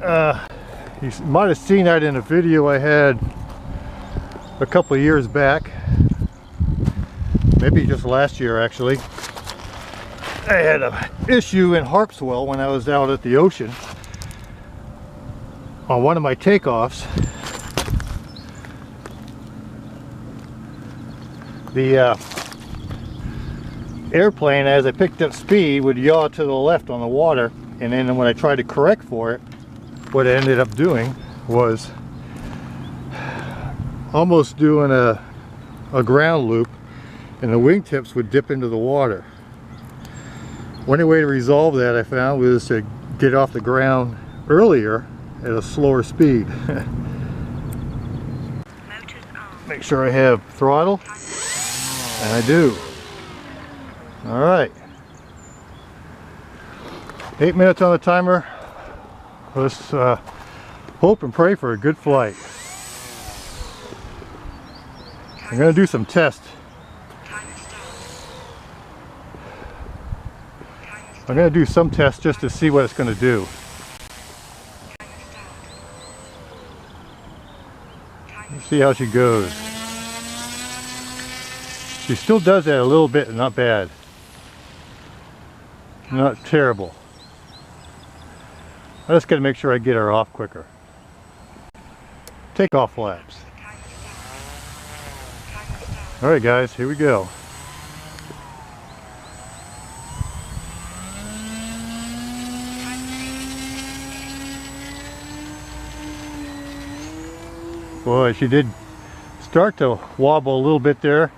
You might have seen that in a video I had a couple of years back, maybe just last year actually. I had an issue in Harpswell when I was out at the ocean on one of my takeoffs. The airplane, as I picked up speed, would yaw to the left on the water, and then when I tried to correct for it, what I ended up doing was almost doing a ground loop, and the wingtips would dip into the water. One way to resolve that, I found, was to get off the ground earlier at a slower speed. Make sure I have throttle, and I do. Alright, 8 minutes on the timer. Let's hope and pray for a good flight. I'm going to do some tests. I'm going to do some tests just to see what it's going to do. Let's see how she goes. She still does that a little bit, not bad. Not terrible. I just got to make sure I get her off quicker. Takeoff flaps. Alright guys, here we go. Boy, she did start to wobble a little bit there,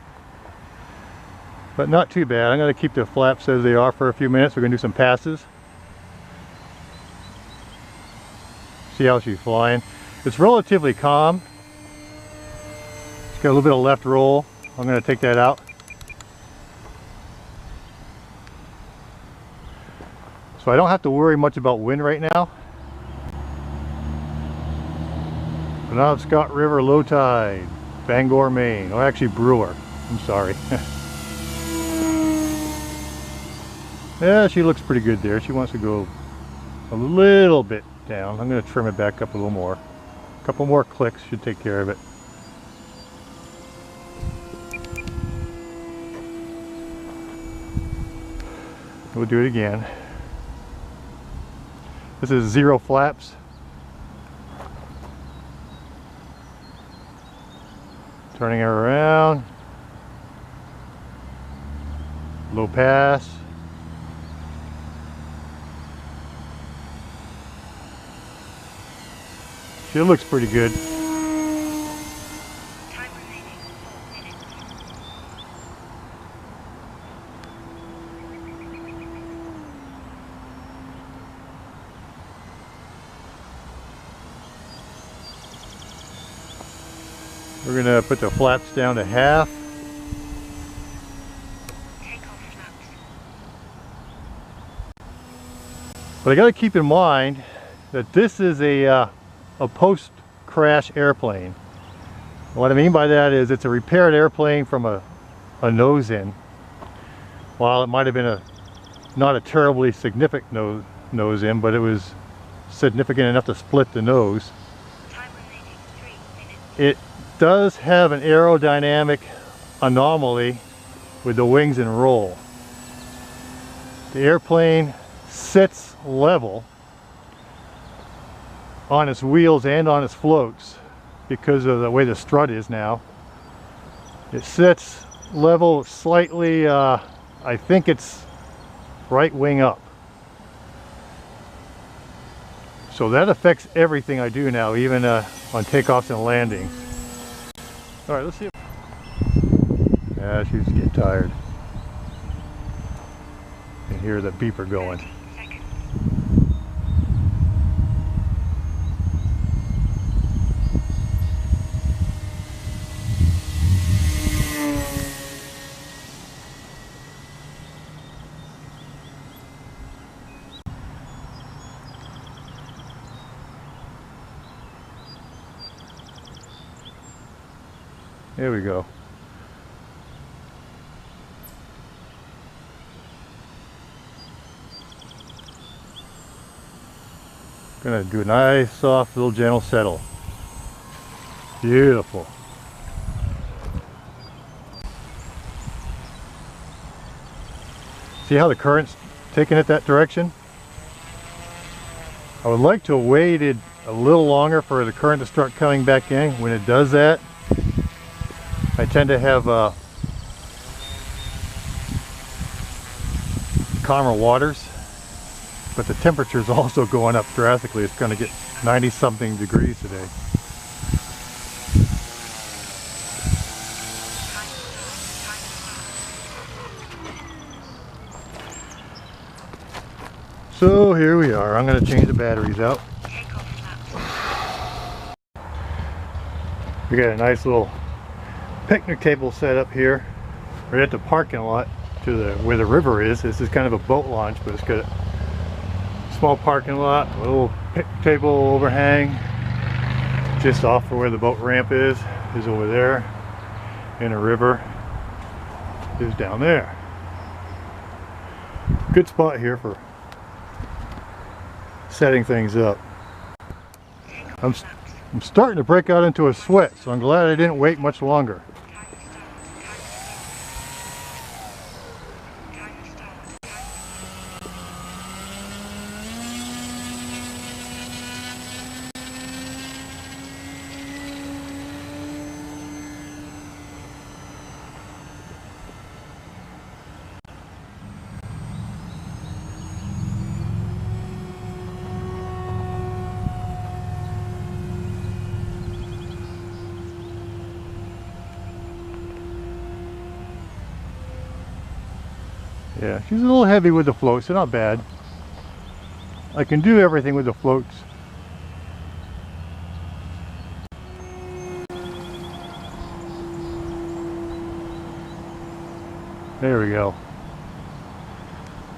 but not too bad. I'm going to keep the flaps as they are for a few minutes. We're going to do some passes. See how she's flying. It's relatively calm. She's got a little bit of left roll. I'm going to take that out. So I don't have to worry much about wind right now. Penobscot River low tide, Bangor, Maine. Oh, actually Brewer. I'm sorry. Yeah, she looks pretty good there. She wants to go a little bit down. I'm going to trim it back up a little more. A couple more clicks should take care of it. We'll do it again. This is 0 flaps. Turning her around. Low pass. She looks pretty good. Time remaining 4 minutes. We're going to put the flaps down to half. Takeoff flaps. But I got to keep in mind that this is a post-crash airplane. What I mean by that is it's a repaired airplane from a nose-in. While it might have been not a terribly significant nose-in, but it was significant enough to split the nose. Time remaining 3 minutes. It does have an aerodynamic anomaly with the wings and roll. The airplane sits level on its wheels and on its floats because of the way the strut is now. It sits level slightly, I think it's right wing up. So that affects everything I do now, even on takeoffs and landings. All right, let's see. Yeah, she's getting tired. You can hear the beeper going. 30 seconds. There we go. Gonna do a nice, soft, little gentle settle. Beautiful. See how the current's taking it that direction? I would like to have waited a little longer for the current to start coming back in. When it does that, I tend to have calmer waters, but the temperature is also going up drastically. It's going to get 90 something degrees today. So here we are. I'm going to change the batteries out. We got a nice little picnic table set up here right at the parking lot to where the river is. This is kind of a boat launch, but it's got a small parking lot, a little picnic table overhang just off of where the boat ramp is over there, and the river is down there. Good spot here for setting things up. I'm starting to break out into a sweat, so I'm glad I didn't wait much longer. Yeah, she's a little heavy with the floats, so not bad. I can do everything with the floats. There we go.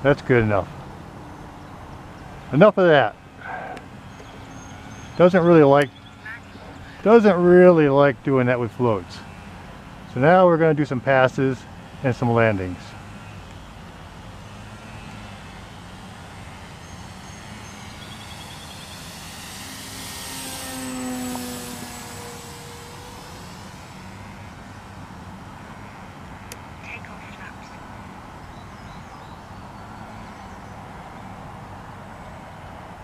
That's good enough. Enough of that. Doesn't really like doing that with floats. So now we're going to do some passes and some landings.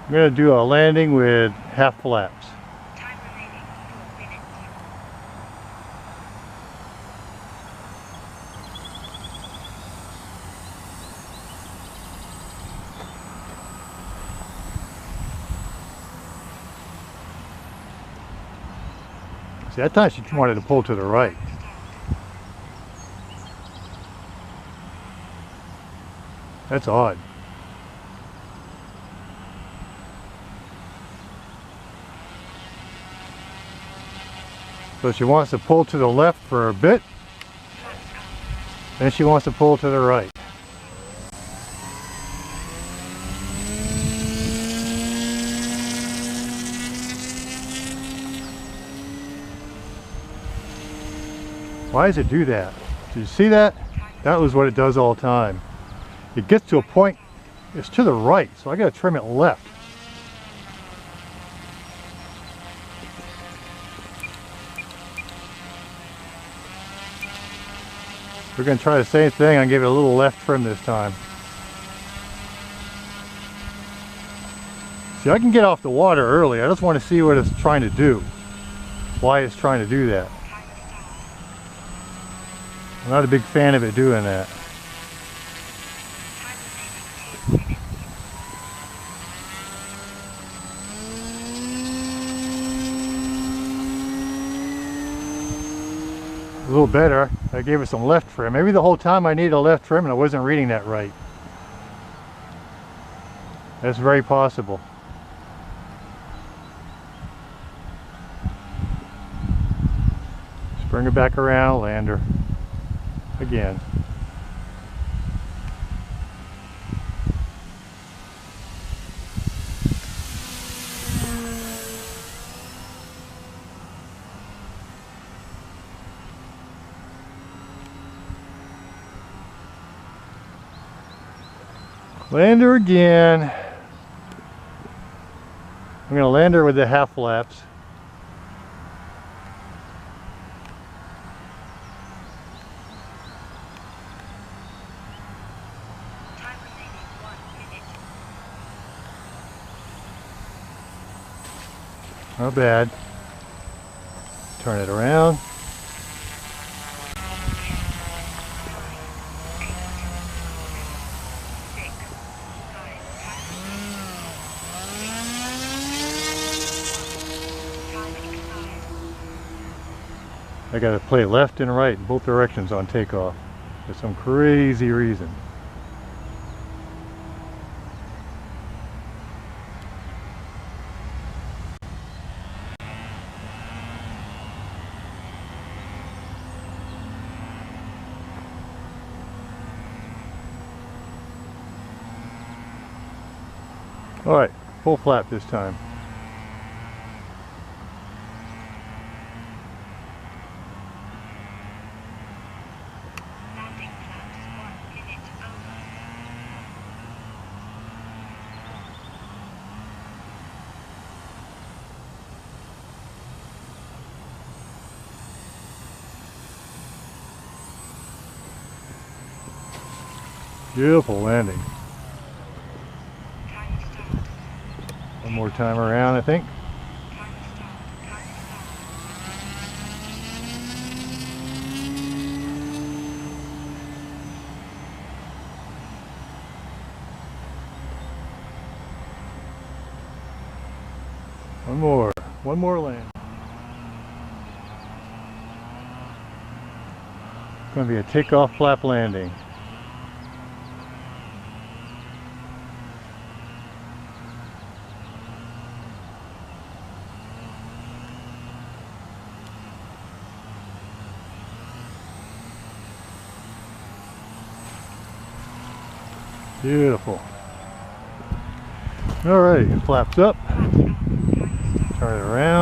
I'm going to do a landing with half flaps. Time remaining 4 minutes. See, that time she wanted to pull to the right. That's odd. So she wants to pull to the left for a bit, then she wants to pull to the right. Why does it do that? Did you see that? That was what it does all the time. It gets to a point, it's to the right, so I gotta trim it left. We're going to try the same thing. I gave it a little left trim this time. See, I can get off the water early. I just want to see what it's trying to do. Why it's trying to do that. I'm not a big fan of it doing that. A little better. I gave it some left trim. Maybe the whole time I needed a left trim and I wasn't reading that right. That's very possible. Just bring her back around, land her again. Land her again. I'm going to land her with the half flaps. Time remaining 1 minute. Not bad. Turn it around. I got to play left and right in both directions on takeoff for some crazy reason. All right, full flap this time. Landing flaps 1 minute over. Beautiful landing. Time to start. One more time around, I think. Time to start. Time to start. One more land. It's going to be a takeoff flap landing. Beautiful. Alrighty, flaps up. Turn it around.